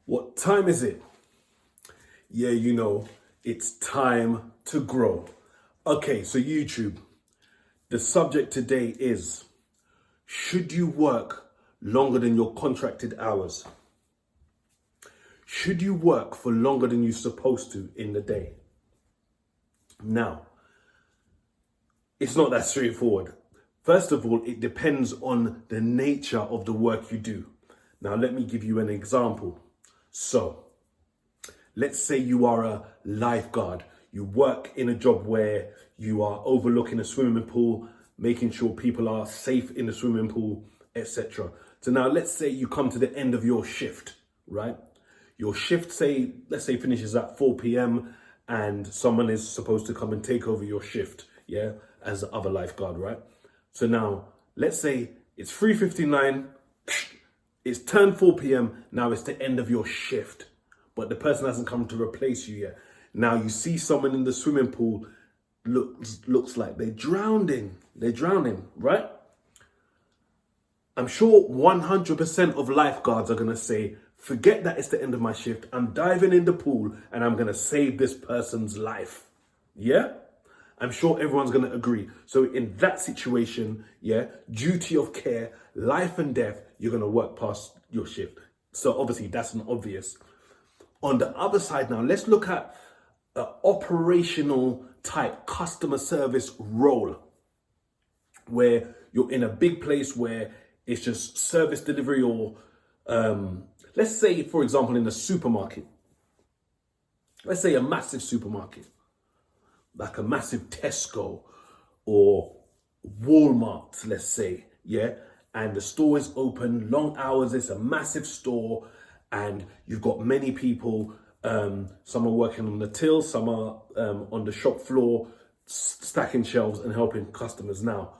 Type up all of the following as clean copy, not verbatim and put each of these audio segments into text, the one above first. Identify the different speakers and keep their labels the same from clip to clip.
Speaker 1: What time is it? Yeah, it's time to grow. Okay, so YouTube, the subject today is, should you work longer than your contracted hours? Should you work for longer than you're supposed to in the day? Now, it's not that straightforward. First of all, it depends on the nature of the work you do. Now, let me give you an example. So, let's say you are a lifeguard. You work in a job where you are overlooking a swimming pool, making sure people are safe in the swimming pool, etc. So now let's say you come to the end of your shift, right? Your shift, let's say finishes at 4 p.m. and someone is supposed to come and take over your shift, yeah, as the other lifeguard, right? So now let's say it's 3:59, it's turned 4 p.m. Now it's the end of your shift, but the person hasn't come to replace you yet. Now you see someone in the swimming pool, looks like they're drowning, right? I'm sure 100% of lifeguards are gonna say, forget that it's the end of my shift, I'm diving in the pool and I'm gonna save this person's life, yeah? I'm sure everyone's gonna agree. So in that situation, yeah, duty of care, life and death, you're gonna work past your shift. So obviously that's an obvious. On the other side now, let's look at an operational type customer service role where you're in a big place where it's just service delivery or let's say, for example, in a supermarket. Let's say a massive supermarket, like a massive Tesco or Walmart, let's say, yeah? And the store is open, long hours, it's a massive store, and you've got many people, some are working on the till, some are on the shop floor, stacking shelves and helping customers. Now,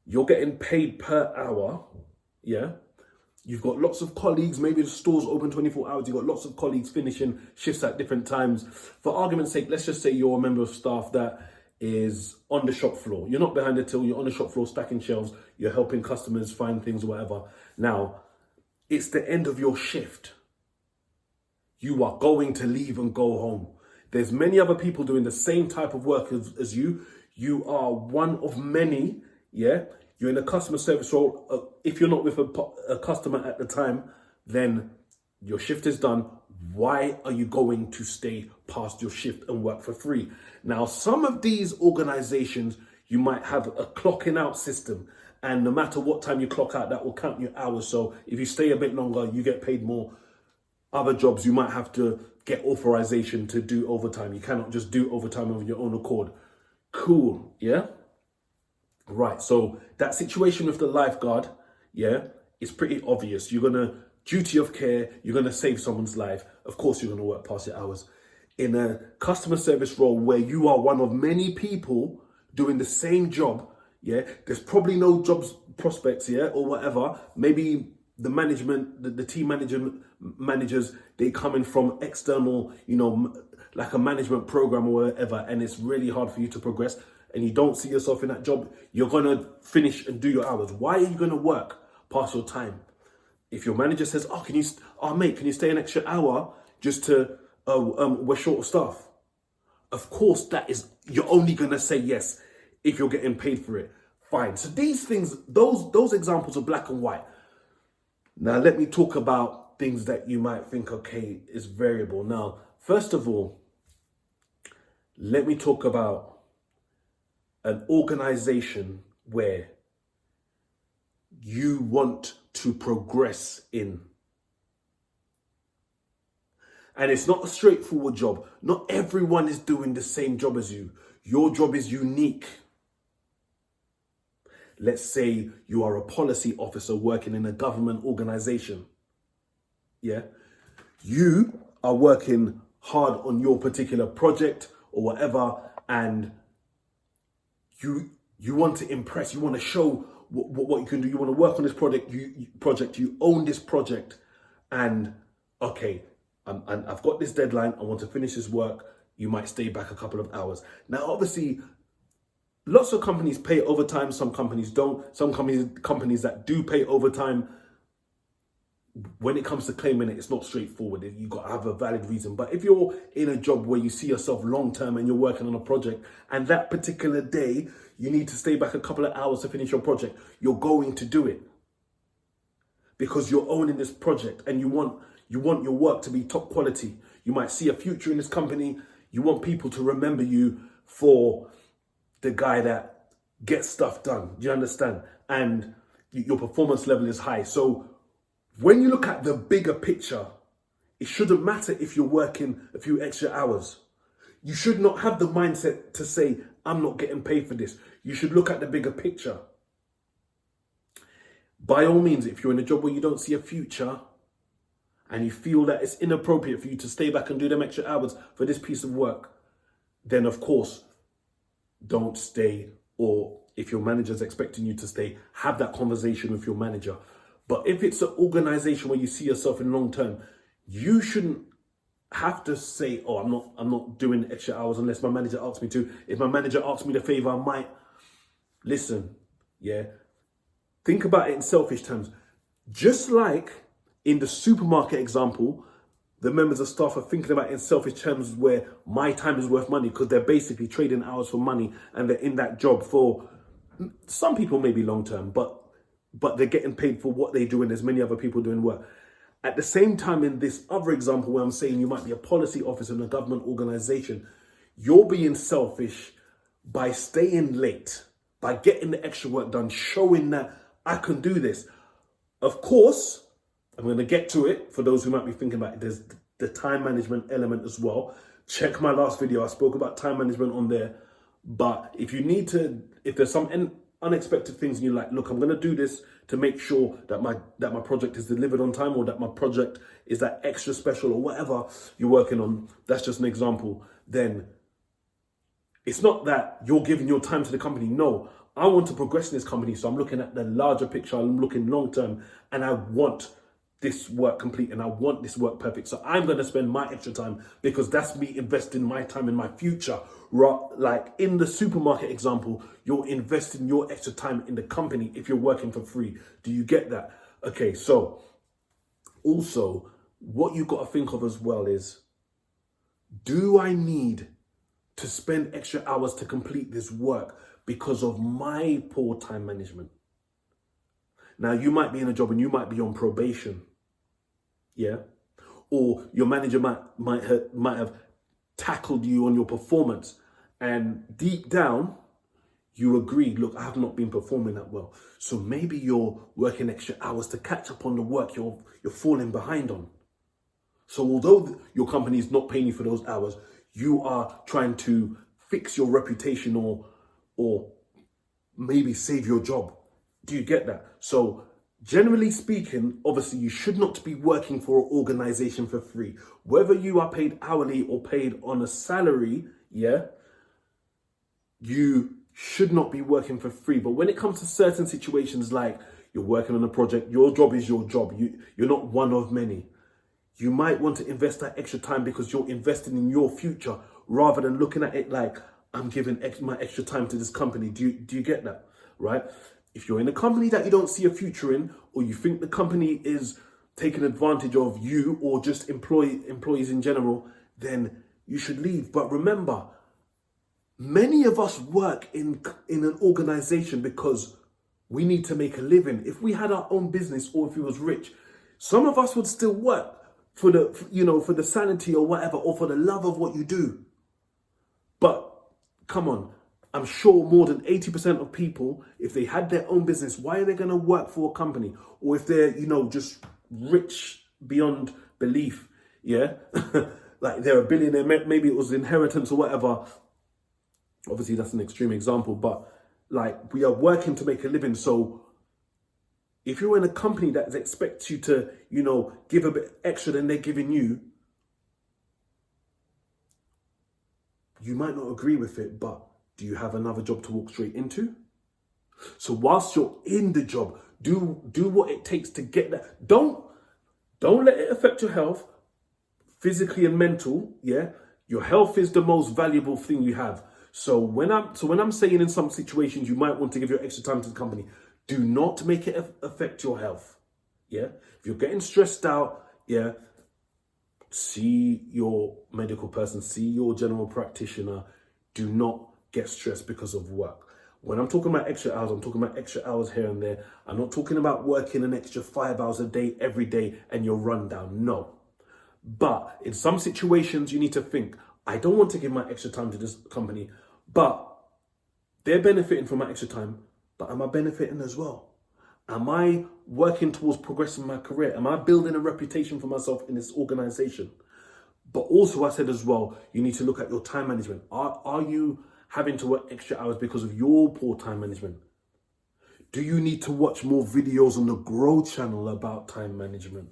Speaker 1: you're getting paid per hour, yeah? You've got lots of colleagues, maybe the store's open 24 hours, you've got lots of colleagues finishing shifts at different times. For argument's sake, let's just say you're a member of staff that is on the shop floor. You're not behind the till, you're on the shop floor stacking shelves, you're helping customers find things or whatever. Now, it's the end of your shift. You are going to leave and go home. There's many other people doing the same type of work as you. You are one of many, yeah? You're in a customer service role. If you're not with a customer at the time, then your shift is done. Why are you going to stay past your shift and work for free? Now, some of these organizations, you might have a clocking out system. And no matter what time you clock out, that will count your hours. So if you stay a bit longer, you get paid more. Other jobs, you might have to get authorization to do overtime. You cannot just do overtime of your own accord. Cool, yeah? Right, so that situation with the lifeguard, yeah, is pretty obvious. You're gonna, duty of care, you're gonna save someone's life. Of course, you're gonna work past your hours. In a customer service role where you are one of many people doing the same job, yeah, there's probably no jobs prospects, yeah, or whatever. Maybe the management, the team managers, they come in from external, like a management program or whatever, and it's really hard for you to progress and you don't see yourself in that job, you're gonna finish and do your hours. Why are you gonna work past your time? If your manager says, mate, can you stay an extra hour just to, we're short of staff. Of course, you're only gonna say yes if you're getting paid for it. Fine. So these things, those examples are black and white. Now, let me talk about things that you might think, okay, is variable. Now, first of all, let me talk about an organization where you want to progress in. And it's not a straightforward job. Not everyone is doing the same job as you. Your job is unique. Let's say you are a policy officer working in a government organization. Yeah. You are working hard on your particular project or whatever, and you want to impress, you want to show what you can do. You want to work on this project, you own this project, and okay, I've got this deadline, I want to finish this work. You might stay back a couple of hours. Now, obviously, lots of companies pay overtime, some companies don't. Some companies that do pay overtime, when it comes to claiming it, it's not straightforward. You've got to have a valid reason. But if you're in a job where you see yourself long term and you're working on a project, and that particular day you need to stay back a couple of hours to finish your project, you're going to do it because you're owning this project and you want your work to be top quality. You might see a future in this company. You want people to remember you for the guy that gets stuff done. Do you understand? And your performance level is high. So when you look at the bigger picture, it shouldn't matter if you're working a few extra hours. You should not have the mindset to say, I'm not getting paid for this. You should look at the bigger picture. By all means, if you're in a job where you don't see a future and you feel that it's inappropriate for you to stay back and do them extra hours for this piece of work, then of course, don't stay. Or if your manager's expecting you to stay, have that conversation with your manager. But if it's an organization where you see yourself in long term, you shouldn't have to say, oh, I'm not doing extra hours unless my manager asks me to. If my manager asks me the favor, I might. Listen, yeah. Think about it in selfish terms. Just like in the supermarket example, the members of staff are thinking about it in selfish terms where my time is worth money because they're basically trading hours for money and they're in that job for, some people may be long term, but they're getting paid for what they do and there's many other people doing work. At the same time, in this other example where I'm saying you might be a policy officer in a government organization, you're being selfish by staying late, by getting the extra work done, showing that I can do this. Of course, I'm going to get to it for those who might be thinking about it. There's the time management element as well. Check my last video. I spoke about time management on there. But if there's some unexpected things and you're like, look, I'm going to do this to make sure that my project is delivered on time or that my project is that extra special or whatever you're working on, that's just an example, then it's not that you're giving your time to the company. No, I want to progress in this company. So I'm looking at the larger picture. I'm looking long term and I want this work complete and I want this work perfect. So I'm going to spend my extra time because that's me investing my time in my future. Like in the supermarket example, you're investing your extra time in the company if you're working for free. Do you get that? Okay, so also what you've got to think of as well is, do I need to spend extra hours to complete this work because of my poor time management? Now, you might be in a job and you might be on probation, yeah? Or your manager might have tackled you on your performance and deep down, you agreed, look, I have not been performing that well. So maybe you're working extra hours to catch up on the work you're falling behind on. So although your company is not paying you for those hours, you are trying to fix your reputation or maybe save your job. Do you get that? So generally speaking, obviously you should not be working for an organization for free. Whether you are paid hourly or paid on a salary, yeah, you should not be working for free. But when it comes to certain situations like you're working on a project, your job is your job. You're not one of many. You might want to invest that extra time because you're investing in your future rather than looking at it like, I'm giving my extra time to this company. Do you get that? Right? If you're in a company that you don't see a future in, or you think the company is taking advantage of you or just employees in general, then you should leave. But remember, many of us work in an organization because we need to make a living. If we had our own business or if we was rich, some of us would still work for the sanity or whatever, or for the love of what you do. But come on, I'm sure more than 80% of people, if they had their own business, why are they going to work for a company? Or if they're, just rich beyond belief, yeah? Like they're a billionaire, maybe it was inheritance or whatever. Obviously, that's an extreme example, but like we are working to make a living. So if you're in a company that expects you to, give a bit extra than they're giving you, you might not agree with it, but do you have another job to walk straight into? So whilst you're in the job, do what it takes to get that. Don't let it affect your health, physically and mental, yeah? Your health is the most valuable thing you have. So when I'm saying in some situations you might want to give your extra time to the company, do not make it affect your health. Yeah. If you're getting stressed out, yeah, see your medical person, see your general practitioner. Do not get stressed because of work. When I'm talking about extra hours, I'm talking about extra hours here and there. I'm not talking about working an extra 5 hours a day every day and you're run down. No. But in some situations, you need to think, I don't want to give my extra time to this company, but they're benefiting from my extra time, but am I benefiting as well? Am I working towards progressing my career? Am I building a reputation for myself in this organization? But also, I said as well, you need to look at your time management. Are you having to work extra hours because of your poor time management? Do you need to watch more videos on the Grow channel about time management?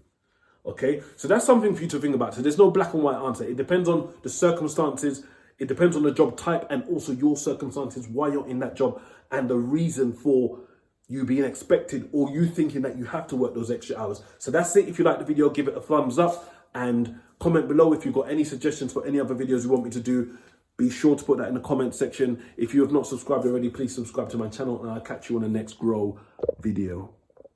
Speaker 1: Okay, so that's something for you to think about. So there's no black and white answer. It depends on the circumstances. It depends on the job type and also your circumstances, why you're in that job and the reason for you being expected or you thinking that you have to work those extra hours. So that's it. If you like the video, give it a thumbs up and comment below if you've got any suggestions for any other videos you want me to do. Be sure to put that in the comment section. If you have not subscribed already, please subscribe to my channel and I'll catch you on the next Grow video.